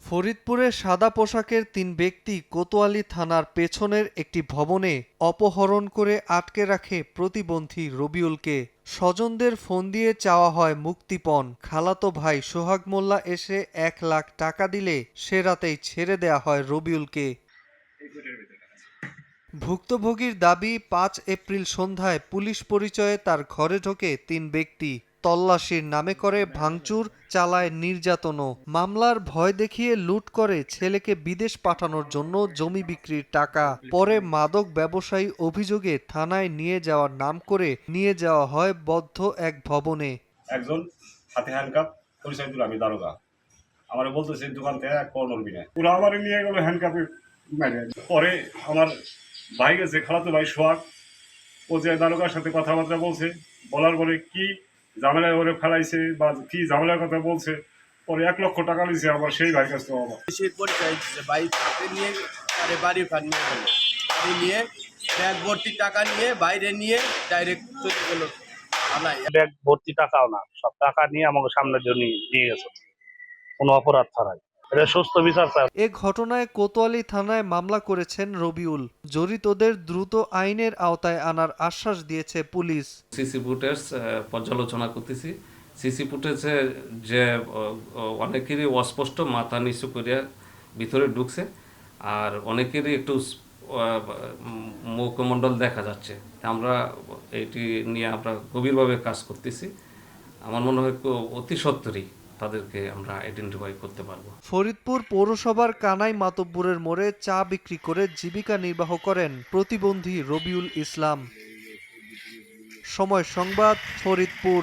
ফরিদপুরে সাদা পোশাকের ৩ ব্যক্তি কোতোয়ালি থানার পেছনের একটি ভবনে অপহরণ করে আটকে রাখে প্রতিবন্ধী রবিউলকে। স্বজনদের ফোন দিয়ে চাওয়া হয় মুক্তিপণ। খালাতো ভাই সোহাগ মোল্লা এসে ১ লাখ টাকা দিলে সে রাতেই ছেড়ে দেয়া হয় রবিউলকে। ভুক্তভোগীর দাবি, ৫ এপ্রিল সন্ধ্যায় পুলিশ পরিচয়ে তার ঘরে ঢোকে ৩ ব্যক্তি। তল্লাশির নামে করে ভাঙচুর, চালায় নির্যাতনও। মামলার ভয় দেখিয়ে লুট করে ছেলেকে বিদেশ পাঠানোর জন্য জমি বিক্রির টাকা। পরে মাদক ব্যবসায়ী অভিযোগে থানায় নিয়ে যাওয়ার নাম করে নিয়ে যাওয়া হয় বদ্ধ এক ভবনে। একজন হাতে হ্যান্ডকাপ, পরিচয় দিল আমি দারোগা। আমার বলতেছে দোকান থেকে এক পাও নড়বি না। পুরো আমার নিয়ে গেল হ্যান্ডকাপে মেরে। পরে আমার ভাই গেছে, খালাতো ভাই সোহাগ, ও যে দারোগার সাথে কথাবার্তা বলছে, বলার পরে কি ঝামেলায় ওরে ফেলাইছে বা কি ঝামেলার কথা বলছে, পরে ১ লক্ষ টাকা নিয়েছে আমার সেই ভাই কাছ থেকে। আমার সে পরিচয় দিচ্ছে, ভাই তাকে নিয়ে আরে বাড়ি ফান নিয়ে গেল, বাড়ি নিয়ে ব্যাগ ভর্তি টাকা নিয়ে বাইরে নিয়ে ডাইরেক্ট চলে গেল। ব্যাগ ভর্তি টাকাও না, সব টাকা নিয়ে আমাকে সামনের জন্য নিয়ে গেছে কোনো অপরাধ ছাড়াই। এটা সুস্থ বিচার চায়। এ ঘটনায় কোতোয়ালি থানায় মামলা করেছেন রবিউল। জড়িতদের দ্রুত আইনের আওতায় আনার আশ্বাস দিয়েছে পুলিশ। সিসি ফুটেজ পর্যালোচনা করতেছি। সিসি ফুটেজে যে অনেকেরই অস্পষ্ট, মাথা নিচু করিয়া ভিতরে ঢুকছে, আর অনেকেরই একটু মুখমণ্ডল দেখা যাচ্ছে। আমরা এটি নিয়ে আমরা গভীরভাবে কাজ করতেছি। আমার মনে হয় অতি সত্বরই তাদেরকে আমরা আইডেন্টিফাই করতে পারবো। ফরিদপুর পৌরসভার কানাই মাতব্বরের মোড়ে চা বিক্রি করে জীবিকা নির্বাহ করেন প্রতিবন্ধী রবিউল ইসলাম। সময় সংবাদ, ফরিদপুর।